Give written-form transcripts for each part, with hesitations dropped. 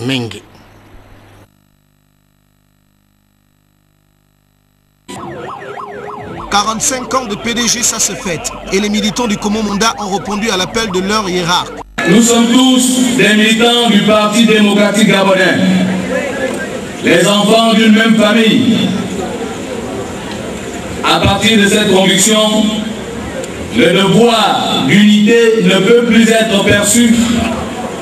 Mengue. « 45 ans de PDG, ça se fête. Et les militants du Komo Monda ont répondu à l'appel de leur hiérarque. Nous sommes tous des militants du Parti démocratique gabonais. Les enfants d'une même famille. À partir de cette conviction, le devoir d'unité ne peut plus être perçu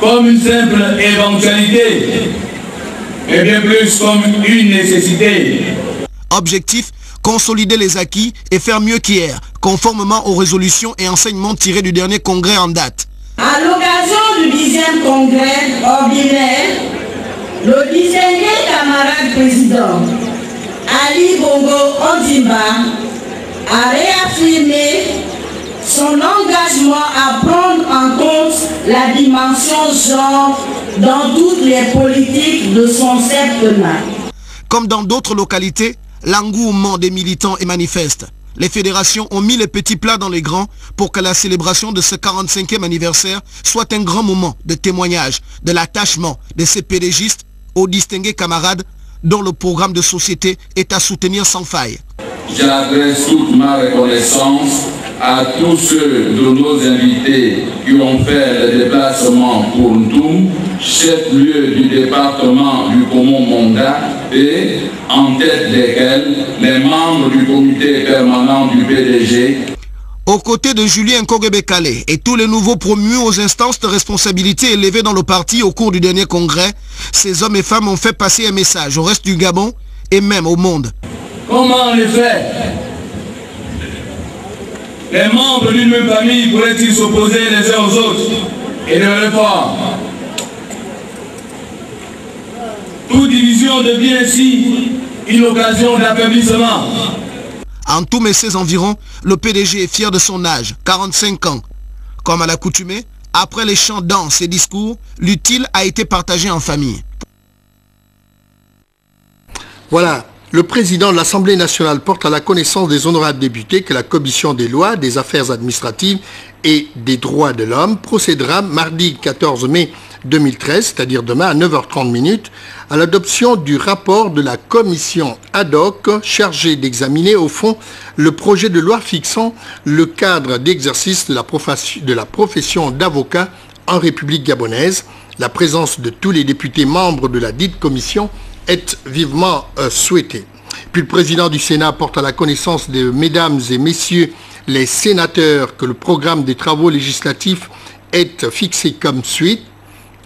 comme une simple éventualité, mais bien plus comme une nécessité. Objectif, consolider les acquis et faire mieux qu'hier, conformément aux résolutions et enseignements tirés du dernier congrès en date. À l'occasion du 10e congrès ordinaire, le distingué camarade président Ali Bongo Ondimba a réaffirmé son engagement à prendre en compte la dimension genre dans toutes les politiques de son septennat. Comme dans d'autres localités, l'engouement des militants est manifeste. Les fédérations ont mis les petits plats dans les grands pour que la célébration de ce 45e anniversaire soit un grand moment de témoignage de l'attachement de ces pédégistes aux distingués camarades dont le programme de société est à soutenir sans faille. J'adresse toute ma reconnaissance à tous ceux de nos invités qui ont fait le déplacement pour Ntoum, chef-lieu du département du Komo Monda, et en tête desquels les membres du comité permanent du PDG. Aux côtés de Julien Kogebekale et tous les nouveaux promus aux instances de responsabilité élevées dans le parti au cours du dernier congrès, ces hommes et femmes ont fait passer un message au reste du Gabon et même au monde. Comment en effet les membres d'une même famille pourraient-ils s'opposer les uns aux autres et de réforme? Toute division devient ainsi une occasion d'affaiblissement. En tout mais ses environs, le PDG est fier de son âge, 45 ans. Comme à l'accoutumée, après les chants, danses et discours, l'utile a été partagé en famille. Voilà. Le président de l'Assemblée nationale porte à la connaissance des honorables députés que la Commission des lois, des affaires administratives et des droits de l'homme procédera mardi 14 mai 2013, c'est-à-dire demain à 9h30, à l'adoption du rapport de la commission ad hoc chargée d'examiner au fond le projet de loi fixant le cadre d'exercice de la profession d'avocat en République gabonaise. La présence de tous les députés membres de la dite commission est vivement souhaité. Puis le président du Sénat porte à la connaissance de mesdames et messieurs les sénateurs que le programme des travaux législatifs est fixé comme suit.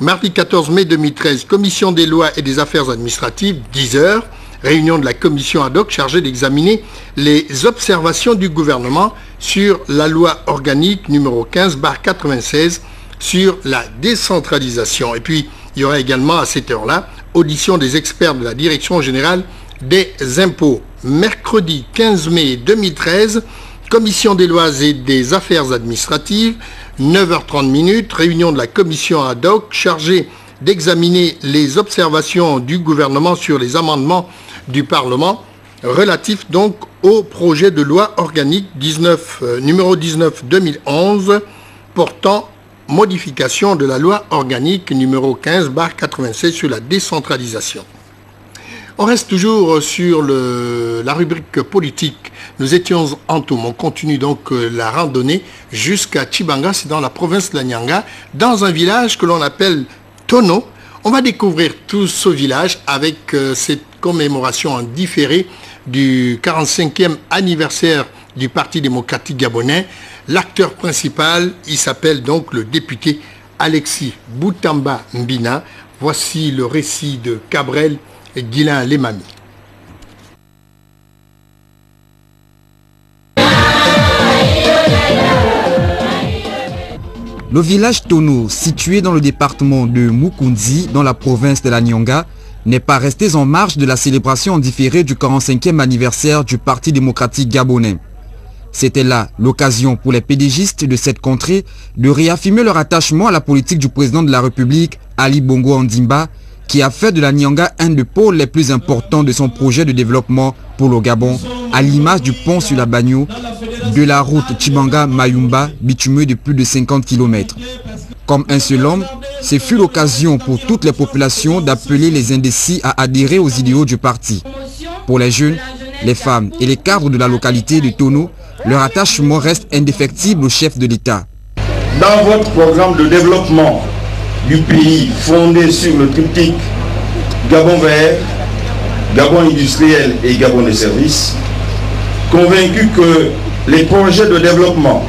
Mardi 14 mai 2013, commission des lois et des affaires administratives, 10h, réunion de la commission ad hoc chargée d'examiner les observations du gouvernement sur la loi organique numéro 15/96 sur la décentralisation. Et puis, il y aura également à cette heure-là audition des experts de la Direction générale des impôts. Mercredi 15 mai 2013, commission des lois et des affaires administratives, 9h30, réunion de la commission ad hoc chargée d'examiner les observations du gouvernement sur les amendements du Parlement relatifs donc au projet de loi organique numéro 19/2011 portant modification de la loi organique numéro 15/96 sur la décentralisation. On reste toujours sur la rubrique politique. Nous étions en Ntoum. On continue donc la randonnée jusqu'à Tchibanga, c'est dans la province de la Nyanga, dans un village que l'on appelle Tono. On va découvrir tout ce village avec cette commémoration en différé du 45e anniversaire du Parti démocratique gabonais. L'acteur principal, il s'appelle donc le député Alexis Boutamba Mbina. Voici le récit de Cabrel et Guilain Lemami. Le village Tono, situé dans le département de Mukundi, dans la province de la Nyanga, n'est pas resté en marge de la célébration en différé du 45e anniversaire du Parti démocratique gabonais. C'était là l'occasion pour les pédégistes de cette contrée de réaffirmer leur attachement à la politique du président de la République, Ali Bongo Ondimba, qui a fait de la Nyanga un des pôles les plus importants de son projet de développement pour le Gabon, à l'image du pont sur la Bagno, de la route Tchibanga-Mayumba, bitumeux de plus de 50 km. Comme un seul homme, Ce fut l'occasion pour toutes les populations d'appeler les indécis à adhérer aux idéaux du parti. Pour les jeunes, les femmes et les cadres de la localité de Tono, leur attachement reste indéfectible au chef de l'État. Dans votre programme de développement du pays fondé sur le triptyque Gabon vert, Gabon industriel et Gabon de services, convaincu que les projets de développement,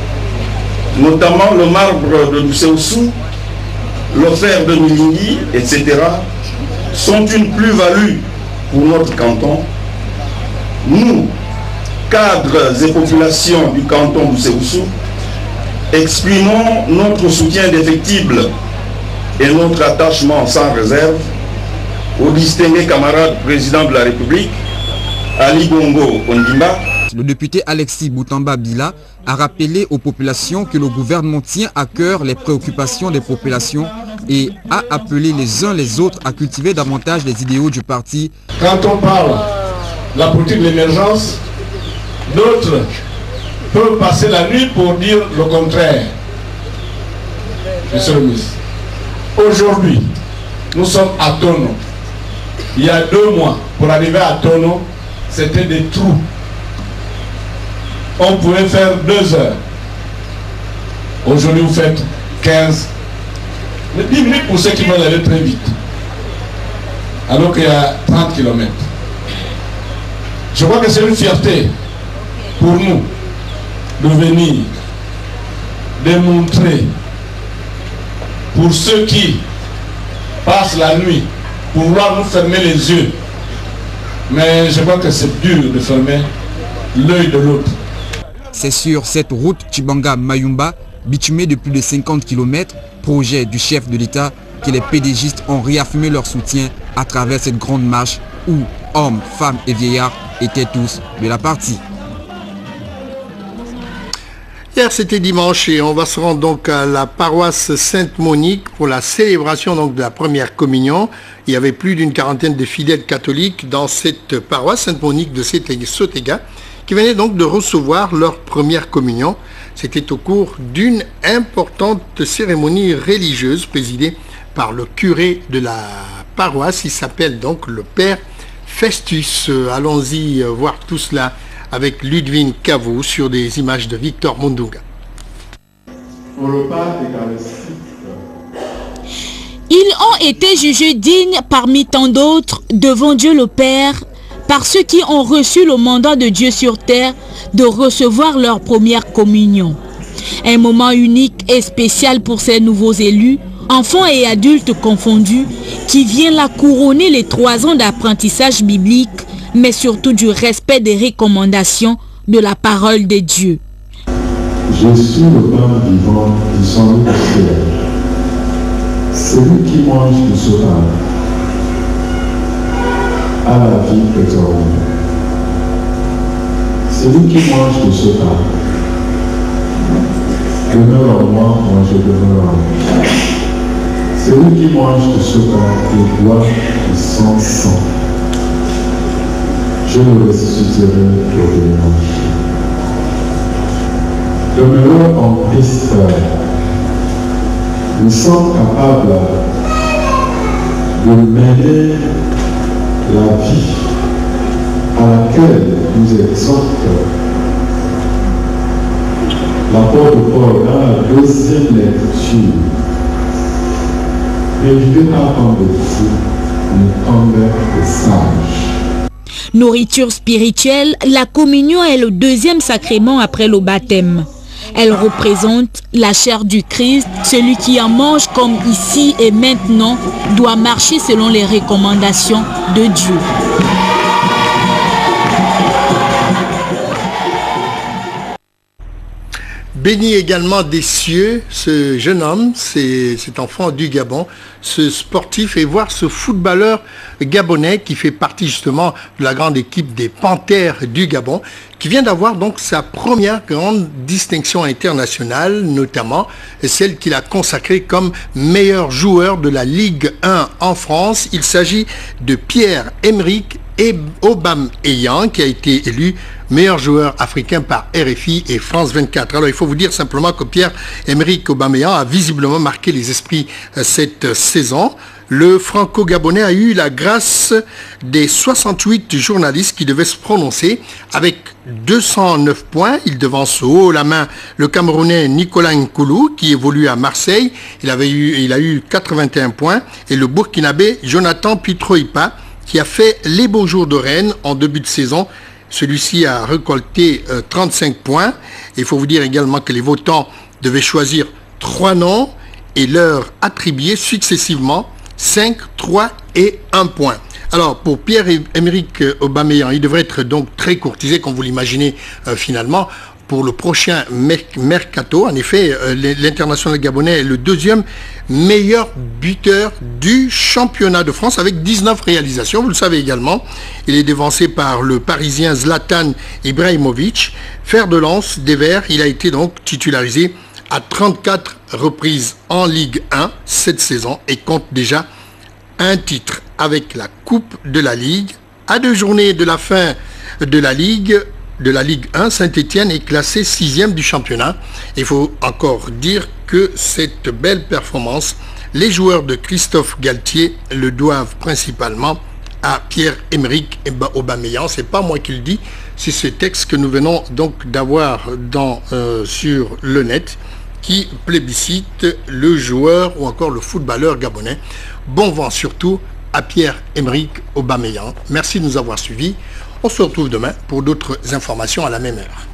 notamment le marbre de Doucéoussou, le fer de Milingui, etc., sont une plus-value pour notre canton. Nous, cadres et populations du canton Doucéoussou, exprimons notre soutien indéfectible et notre attachement sans réserve au distingué camarade président de la République, Ali Bongo Ondimba. Le député Alexis Boutamba Bila a rappelé aux populations que le gouvernement tient à cœur les préoccupations des populations et a appelé les uns les autres à cultiver davantage les idéaux du parti. Quand on parle de la politique de l'émergence, d'autres peuvent passer la nuit pour dire le contraire. Monsieur le ministre, aujourd'hui, nous sommes à Tono. Il y a 2 mois, pour arriver à Tono, c'était des trous. On pouvait faire 2 heures. Aujourd'hui, vous faites 15. 10 minutes pour ceux qui veulent aller très vite. Alors qu'il y a 30 km. Je crois que c'est une fierté pour nous de venir démontrer pour ceux qui passent la nuit pour vouloir nous fermer les yeux. Mais je crois que c'est dur de fermer l'œil de l'autre. C'est sur cette route Tchibanga-Mayumba, bitumée de plus de 50 km, projet du chef de l'État, que les pédégistes ont réaffirmé leur soutien à travers cette grande marche où hommes, femmes et vieillards étaient tous de la partie. Hier, c'était dimanche et on va se rendre donc à la paroisse Sainte-Monique pour la célébration donc de la première communion. Il y avait plus d'une quarantaine de fidèles catholiques dans cette paroisse Sainte-Monique de Sotega qui venaient donc de recevoir leur première communion. C'était au cours d'une importante cérémonie religieuse présidée par le curé de la paroisse. Il s'appelle donc le Père Festus. Allons-y voir tout cela avec Ludwig Cavou sur des images de Victor Mundunga. Ils ont été jugés dignes parmi tant d'autres devant Dieu le Père par ceux qui ont reçu le mandat de Dieu sur terre de recevoir leur première communion. Un moment unique et spécial pour ces nouveaux élus, enfants et adultes confondus, qui vient là couronner les 3 ans d'apprentissage biblique, mais surtout du respect des recommandations de la parole de Dieu. Je suis le pain vivant qui s'en est au ciel. Celui qui mange de ce pain a la vie éternelle. Celui qui mange de ce pain demeure en moi, moi je demeure en lui. Celui qui mange de ce pain et boit de son sang, je le ressusciterai au dimanche. Demeurons en Christ, nous sommes capables de mener la vie à laquelle nous exhorte l'apôtre Paul dans la 2e lecture. N'évitez pas tant de fous, mais tant de sages. Nourriture spirituelle, la communion est le 2e sacrement après le baptême. Elle représente la chair du Christ. Celui qui en mange comme ici et maintenant doit marcher selon les recommandations de Dieu. Béni également des cieux, ce jeune homme, cet enfant du Gabon, ce sportif, et voir ce footballeur gabonais qui fait partie justement de la grande équipe des Panthères du Gabon, qui vient d'avoir donc sa première grande distinction internationale, notamment celle qu'il a consacrée comme meilleur joueur de la Ligue 1 en France. Il s'agit de Pierre-Emerick Aubameyang qui a été élu meilleur joueur africain par RFI et France 24. Alors il faut vous dire simplement que Pierre-Emerick Aubameyang a visiblement marqué les esprits cette saison. Le franco-gabonais a eu la grâce des 68 journalistes qui devaient se prononcer. Avec 209 points, il devance haut la main le Camerounais Nicolas Nkoulou qui évolue à Marseille. Il a eu 81 points. Et le Burkinabé Jonathan Pitroipa qui a fait les beaux jours de Rennes en début de saison. Celui-ci a récolté 35 points. Il faut vous dire également que les votants devaient choisir 3 noms et leur attribuer successivement 5, 3 et 1 point. Alors, pour Pierre-Emerick Aubameyang, il devrait être donc très courtisé, comme vous l'imaginez finalement, pour le prochain mercato. En effet, l'international gabonais est le deuxième meilleur buteur du championnat de France avec 19 réalisations. Vous le savez également, il est devancé par le Parisien Zlatan Ibrahimovic. Fer de lance des Verts, il a été donc titularisé à 34 reprises en Ligue 1 cette saison et compte déjà un titre avec la Coupe de la Ligue. À 2 journées de la fin de la Ligue 1, Saint-Étienne est classé 6e du championnat. Il faut encore dire que cette belle performance, les joueurs de Christophe Galtier le doivent principalement à Pierre-Emerick Aubameyang. C'est pas moi qui le dis, c'est ce texte que nous venons donc d'avoir sur le net qui plébiscite le joueur ou encore le footballeur gabonais. Bon vent surtout à Pierre-Emerick Aubameyang. Merci de nous avoir suivis. On se retrouve demain pour d'autres informations à la même heure.